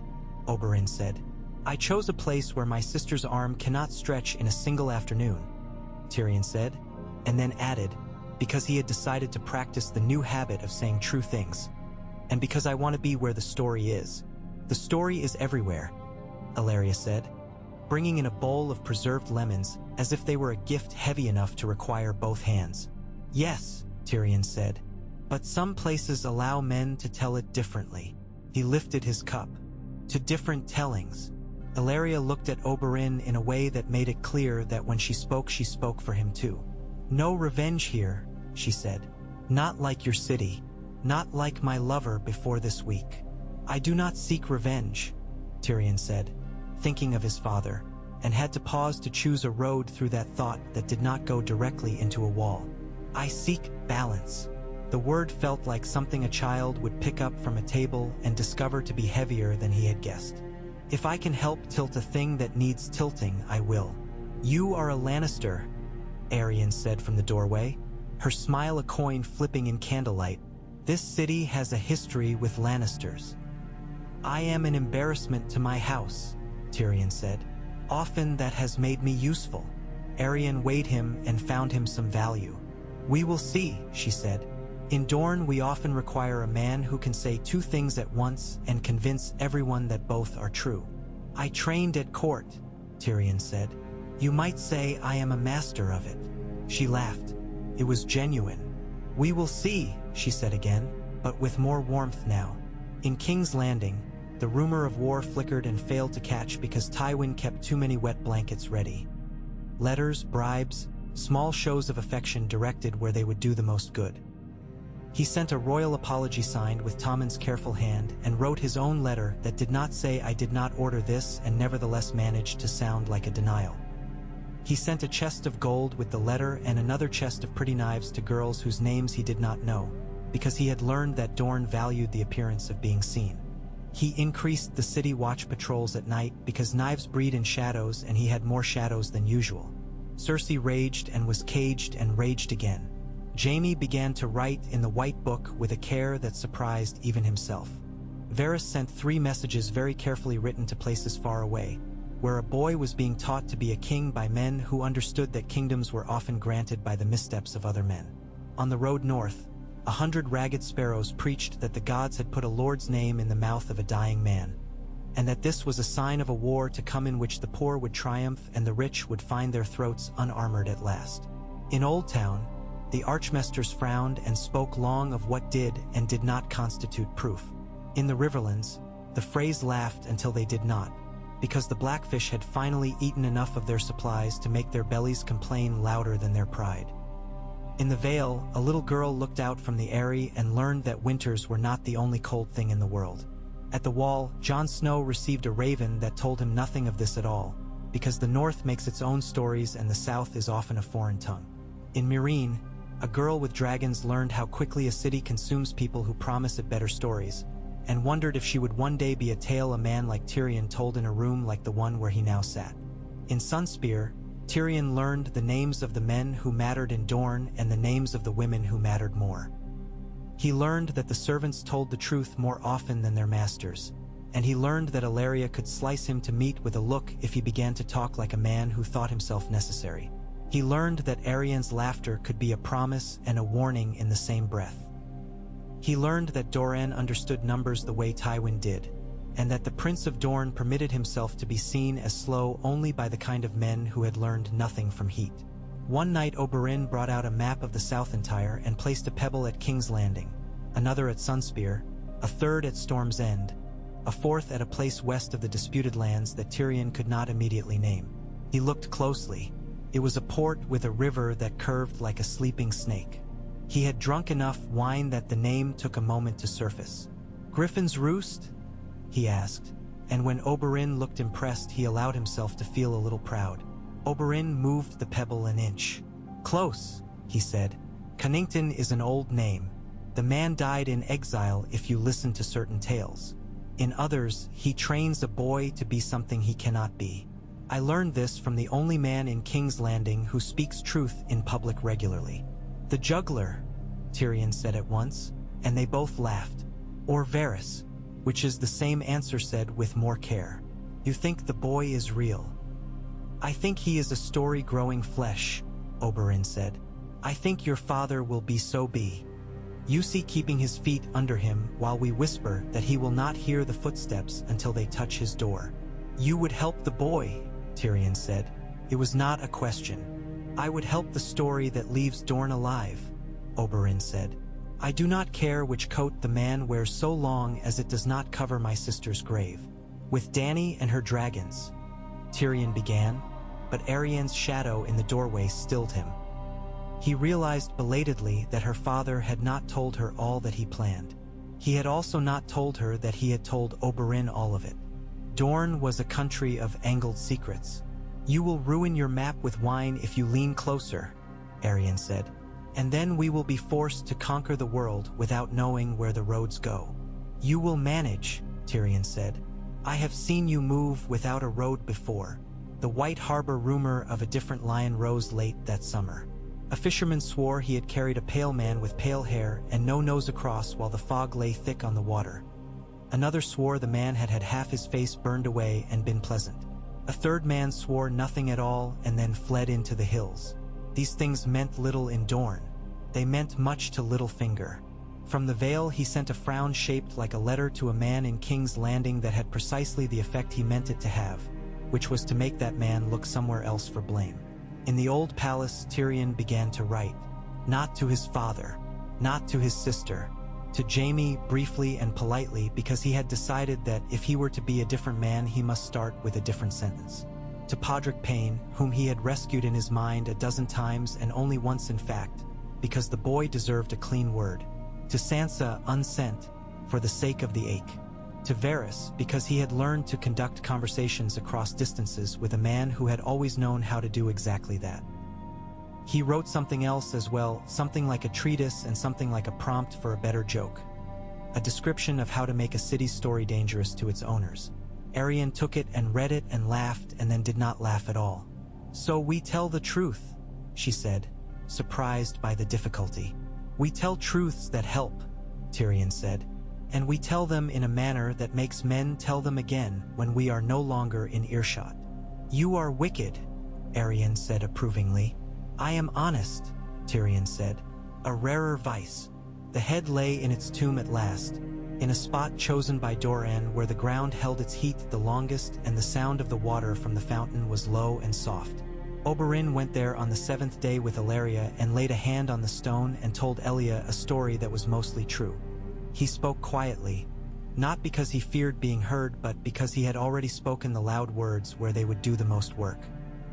Oberyn said. I chose a place where my sister's arm cannot stretch in a single afternoon, Tyrion said, and then added, because he had decided to practice the new habit of saying true things. And because I want to be where the story is. The story is everywhere, Ellaria said, bringing in a bowl of preserved lemons as if they were a gift heavy enough to require both hands. Yes, Tyrion said, but some places allow men to tell it differently. He lifted his cup. To different tellings. Ellaria looked at Oberyn in a way that made it clear that when she spoke for him too. No revenge here, she said. Not like your city. Not like my lover before this week. I do not seek revenge, Tyrion said, thinking of his father, and had to pause to choose a road through that thought that did not go directly into a wall. I seek balance. The word felt like something a child would pick up from a table and discover to be heavier than he had guessed. If I can help tilt a thing that needs tilting, I will. You are a Lannister, Arianne said from the doorway, her smile a coin flipping in candlelight. This city has a history with Lannisters. I am an embarrassment to my house, Tyrion said. Often that has made me useful. Arianne weighed him and found him some value. We will see, she said. In Dorne, we often require a man who can say two things at once and convince everyone that both are true. I trained at court, Tyrion said. You might say I am a master of it. She laughed. It was genuine. We will see, she said again, but with more warmth now. In King's Landing, the rumor of war flickered and failed to catch because Tywin kept too many wet blankets ready. Letters, bribes, small shows of affection directed where they would do the most good. He sent a royal apology signed with Tommen's careful hand and wrote his own letter that did not say I did not order this and nevertheless managed to sound like a denial. He sent a chest of gold with the letter and another chest of pretty knives to girls whose names he did not know, because he had learned that Dorne valued the appearance of being seen. He increased the city watch patrols at night because knives breed in shadows and he had more shadows than usual. Cersei raged and was caged and raged again. Jaime began to write in the White Book with a care that surprised even himself. Varys sent 3 messages very carefully written to places far away, where a boy was being taught to be a king by men who understood that kingdoms were often granted by the missteps of other men. On the road north, 100 ragged sparrows preached that the gods had put a lord's name in the mouth of a dying man, and that this was a sign of a war to come in which the poor would triumph and the rich would find their throats unarmored at last. In Old Town, the archmasters frowned and spoke long of what did and did not constitute proof. In the Riverlands, the Freys laughed until they did not, because the Blackfish had finally eaten enough of their supplies to make their bellies complain louder than their pride. In the Vale, a little girl looked out from the eyrie and learned that winters were not the only cold thing in the world. At the Wall, Jon Snow received a raven that told him nothing of this at all, because the North makes its own stories and the South is often a foreign tongue. In Meereen, a girl with dragons learned how quickly a city consumes people who promise it better stories, and wondered if she would one day be a tale a man like Tyrion told in a room like the one where he now sat. In Sunspear, Tyrion learned the names of the men who mattered in Dorne and the names of the women who mattered more. He learned that the servants told the truth more often than their masters, and he learned that Ellaria could slice him to meat with a look if he began to talk like a man who thought himself necessary. He learned that Arianne's laughter could be a promise and a warning in the same breath. He learned that Doran understood numbers the way Tywin did, and that the Prince of Dorne permitted himself to be seen as slow only by the kind of men who had learned nothing from heat. One night Oberyn brought out a map of the Southentire and placed a pebble at King's Landing, another at Sunspear, a third at Storm's End, a fourth at a place west of the disputed lands that Tyrion could not immediately name. He looked closely. It was a port with a river that curved like a sleeping snake. He had drunk enough wine that the name took a moment to surface. Griffin's Roost? He asked, and when Oberyn looked impressed, he allowed himself to feel a little proud. Oberyn moved the pebble an inch. Close, he said. Cunnington is an old name. The man died in exile if you listen to certain tales. In others, he trains a boy to be something he cannot be. I learned this from the only man in King's Landing who speaks truth in public regularly. The juggler, Tyrion said at once, and they both laughed. Or Varys, which is the same answer said with more care. You think the boy is real. I think he is a story growing flesh, Oberyn said. I think your father will be so be. You see keeping his feet under him while we whisper that he will not hear the footsteps until they touch his door. You would help the boy, Tyrion said. It was not a question. I would help the story that leaves Dorne alive, Oberyn said. I do not care which coat the man wears so long as it does not cover my sister's grave. With Dany and her dragons, Tyrion began, but Arianne's shadow in the doorway stilled him. He realized belatedly that her father had not told her all that he planned. He had also not told her that he had told Oberyn all of it. Dorne was a country of angled secrets. You will ruin your map with wine if you lean closer, Arianne said. And then we will be forced to conquer the world without knowing where the roads go. You will manage, Tyrion said. I have seen you move without a road before. The White Harbor rumor of a different lion rose late that summer. A fisherman swore he had carried a pale man with pale hair and no nose across while the fog lay thick on the water. Another swore the man had had half his face burned away and been pleasant. A third man swore nothing at all and then fled into the hills. These things meant little in Dorne. They meant much to Littlefinger. From the Vale he sent a frown shaped like a letter to a man in King's Landing that had precisely the effect he meant it to have, which was to make that man look somewhere else for blame. In the old palace, Tyrion began to write, not to his father, not to his sister, to Jaime briefly and politely because he had decided that if he were to be a different man he must start with a different sentence. To Podrick Payne, whom he had rescued in his mind a dozen times and only once in fact, because the boy deserved a clean word. To Sansa, unsent, for the sake of the ache. To Varys, because he had learned to conduct conversations across distances with a man who had always known how to do exactly that. He wrote something else as well, something like a treatise and something like a prompt for a better joke. A description of how to make a city's story dangerous to its owners. Arianne took it and read it and laughed and then did not laugh at all. So we tell the truth, she said, surprised by the difficulty. We tell truths that help, Tyrion said. And we tell them in a manner that makes men tell them again when we are no longer in earshot. You are wicked, Arianne said approvingly. I am honest, Tyrion said. A rarer vice. The head lay in its tomb at last, in a spot chosen by Doran where the ground held its heat the longest and the sound of the water from the fountain was low and soft. Oberyn went there on the 7th day with Ilaria and laid a hand on the stone and told Elia a story that was mostly true. He spoke quietly, not because he feared being heard but because he had already spoken the loud words where they would do the most work.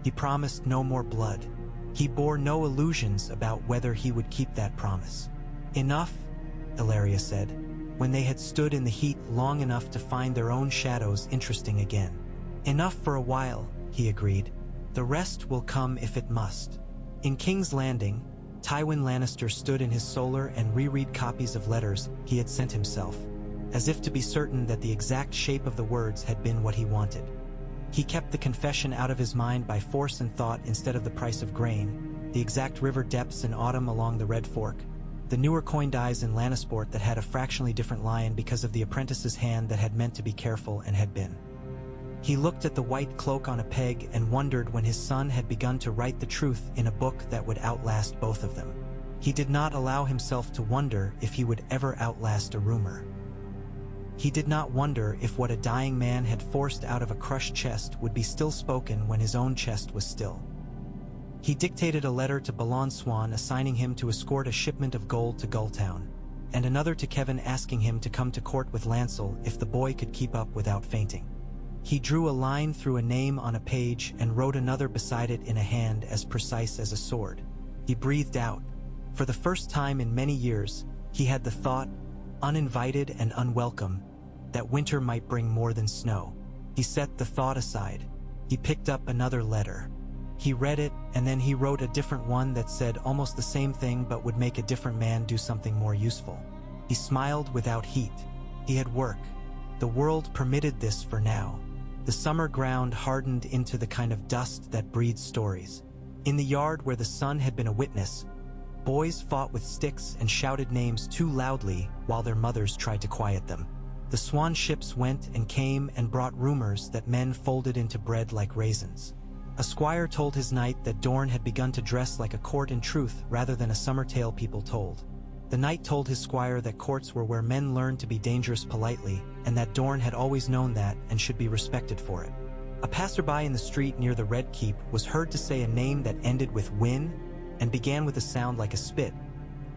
He promised no more blood. He bore no illusions about whether he would keep that promise. Enough, Ilaria said, when they had stood in the heat long enough to find their own shadows interesting again. Enough for a while, he agreed. The rest will come if it must. In King's Landing, Tywin Lannister stood in his solar and reread copies of letters he had sent himself, as if to be certain that the exact shape of the words had been what he wanted. He kept the confession out of his mind by force and thought instead of the price of grain, the exact river depths in autumn along the Red Fork, the newer coin dies in Lannisport that had a fractionally different lion because of the apprentice's hand that had meant to be careful and had been. He looked at the white cloak on a peg and wondered when his son had begun to write the truth in a book that would outlast both of them. He did not allow himself to wonder if he would ever outlast a rumor. He did not wonder if what a dying man had forced out of a crushed chest would be still spoken when his own chest was still. He dictated a letter to Balon Swan assigning him to escort a shipment of gold to Gulltown, and another to Kevin asking him to come to court with Lancel if the boy could keep up without fainting. He drew a line through a name on a page and wrote another beside it in a hand as precise as a sword. He breathed out. For the first time in many years, he had the thought, uninvited and unwelcome, that winter might bring more than snow. He set the thought aside. He picked up another letter. He read it, and then he wrote a different one that said almost the same thing but would make a different man do something more useful. He smiled without heat. He had work. The world permitted this for now. The summer ground hardened into the kind of dust that breeds stories. In the yard where the sun had been a witness, boys fought with sticks and shouted names too loudly while their mothers tried to quiet them. The swan ships went and came and brought rumors that men folded into bread like raisins. A squire told his knight that Dorne had begun to dress like a court in truth rather than a summer tale people told. The knight told his squire that courts were where men learned to be dangerous politely, and that Dorne had always known that and should be respected for it. A passerby in the street near the Red Keep was heard to say a name that ended with Win and began with a sound like a spit,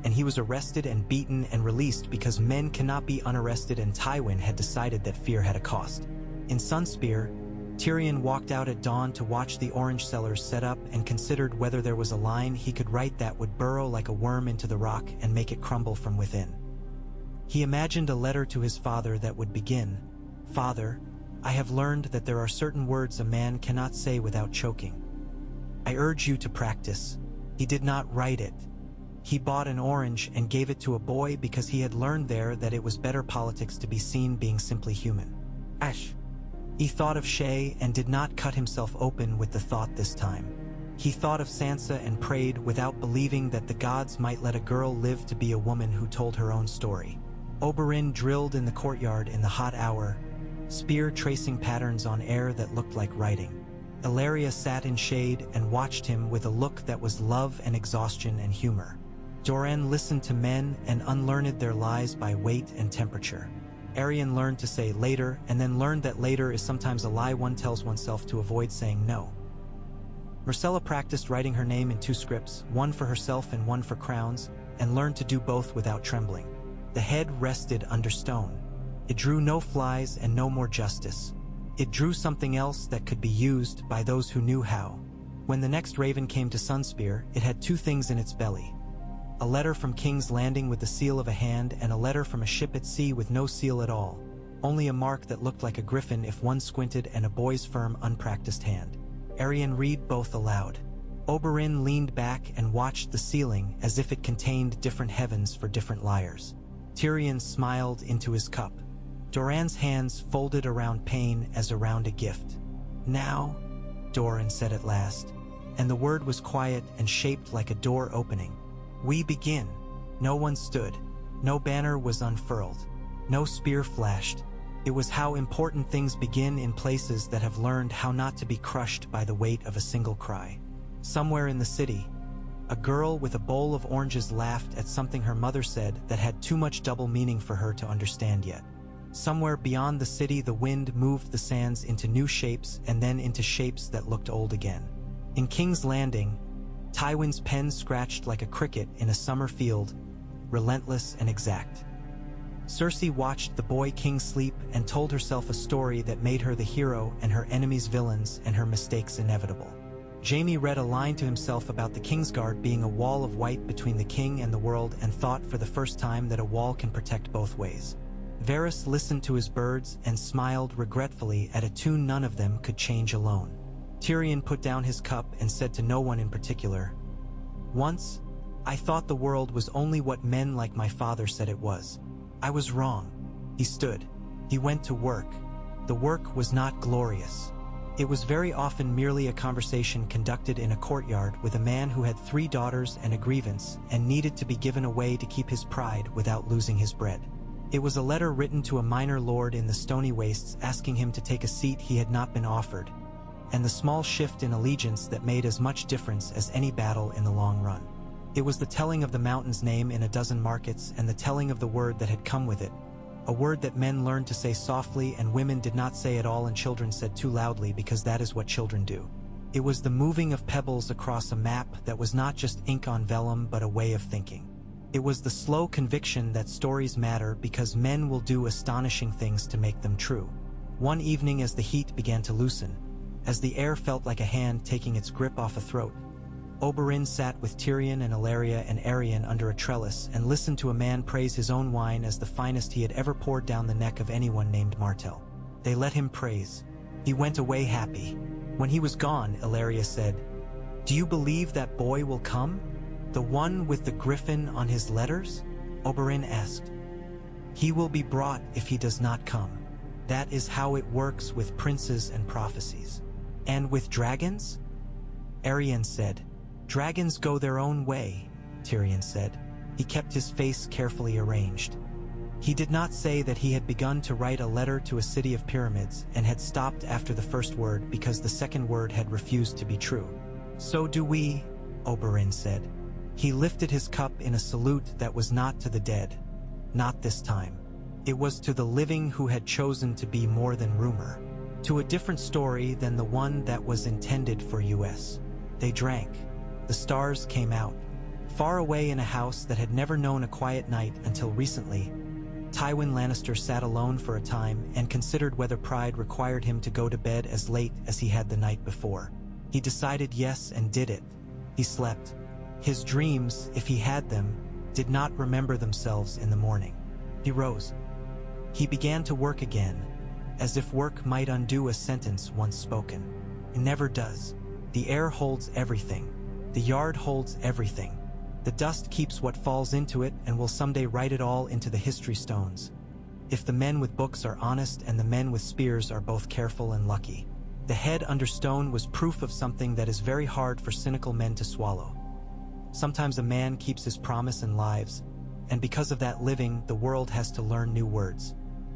and he was arrested and beaten and released because men cannot be unarrested, and Tywin had decided that fear had a cost. In Sunspear, Tyrion walked out at dawn to watch the orange sellers set up and considered whether there was a line he could write that would burrow like a worm into the rock and make it crumble from within. He imagined a letter to his father that would begin, "Father, I have learned that there are certain words a man cannot say without choking. I urge you to practice." He did not write it. He bought an orange and gave it to a boy because he had learned there that it was better politics to be seen being simply human. Ash. He thought of Shay and did not cut himself open with the thought this time. He thought of Sansa and prayed without believing that the gods might let a girl live to be a woman who told her own story. Oberyn drilled in the courtyard in the hot hour, spear tracing patterns on air that looked like writing. Illyria sat in shade and watched him with a look that was love and exhaustion and humor. Doran listened to men and unlearned their lies by weight and temperature. Arryn learned to say later and then learned that later is sometimes a lie one tells oneself to avoid saying no. Myrcella practiced writing her name in 2 scripts, one for herself and one for crowns, and learned to do both without trembling. The head rested under stone. It drew no flies and no more justice. It drew something else that could be used by those who knew how. When the next raven came to Sunspear, it had 2 things in its belly: a letter from King's Landing with the seal of a hand, and a letter from a ship at sea with no seal at all, only a mark that looked like a griffin if one squinted and a boy's firm, unpracticed hand. Arryn read both aloud. Oberyn leaned back and watched the ceiling as if it contained different heavens for different liars. Tyrion smiled into his cup. Doran's hands folded around pain as around a gift. "Now," Doran said at last, and the word was quiet and shaped like a door opening. "We begin." No one stood. No banner was unfurled. No spear flashed. It was how important things begin in places that have learned how not to be crushed by the weight of a single cry. Somewhere in the city, a girl with a bowl of oranges laughed at something her mother said that had too much double meaning for her to understand yet. Somewhere beyond the city, the wind moved the sands into new shapes and then into shapes that looked old again. In King's Landing, Tywin's pen scratched like a cricket in a summer field, relentless and exact. Cersei watched the boy king sleep and told herself a story that made her the hero and her enemies villains and her mistakes inevitable. Jaime read a line to himself about the Kingsguard being a wall of white between the king and the world, and thought for the first time that a wall can protect both ways. Varys listened to his birds and smiled regretfully at a tune none of them could change alone. Tyrion put down his cup and said to no one in particular, "Once, I thought the world was only what men like my father said it was. I was wrong." He stood. He went to work. The work was not glorious. It was very often merely a conversation conducted in a courtyard with a man who had 3 daughters and a grievance and needed to be given away to keep his pride without losing his bread. It was a letter written to a minor lord in the stony wastes asking him to take a seat he had not been offered, and the small shift in allegiance that made as much difference as any battle in the long run. It was the telling of the mountain's name in a dozen markets and the telling of the word that had come with it, a word that men learned to say softly and women did not say at all and children said too loudly because that is what children do. It was the moving of pebbles across a map that was not just ink on vellum but a way of thinking. It was the slow conviction that stories matter because men will do astonishing things to make them true. One evening as the heat began to loosen, as the air felt like a hand taking its grip off a throat, Oberyn sat with Tyrion and Illyria and Arryn under a trellis and listened to a man praise his own wine as the finest he had ever poured down the neck of anyone named Martell. They let him praise. He went away happy. When he was gone, Illyria said, "Do you believe that boy will come? The one with the griffin on his letters?" Oberyn asked. "He will be brought if he does not come. That is how it works with princes and prophecies." "And with dragons?" Arryn said. "Dragons go their own way," Tyrion said. He kept his face carefully arranged. He did not say that he had begun to write a letter to a city of pyramids and had stopped after the first word because the second word had refused to be true. "So do we," Oberyn said. He lifted his cup in a salute that was not to the dead. Not this time. It was to the living who had chosen to be more than rumor. To a different story than the one that was intended for us. They drank. The stars came out. Far away in a house that had never known a quiet night until recently, Tywin Lannister sat alone for a time and considered whether pride required him to go to bed as late as he had the night before. He decided yes and did it. He slept. His dreams, if he had them, did not remember themselves in the morning. He rose. He began to work again, as if work might undo a sentence once spoken. It never does. The air holds everything. The yard holds everything. The dust keeps what falls into it and will someday write it all into the history stones. If the men with books are honest and the men with spears are both careful and lucky. The head under stone was proof of something that is very hard for cynical men to swallow. Sometimes a man keeps his promise and lives, and because of that living, the world has to learn new words.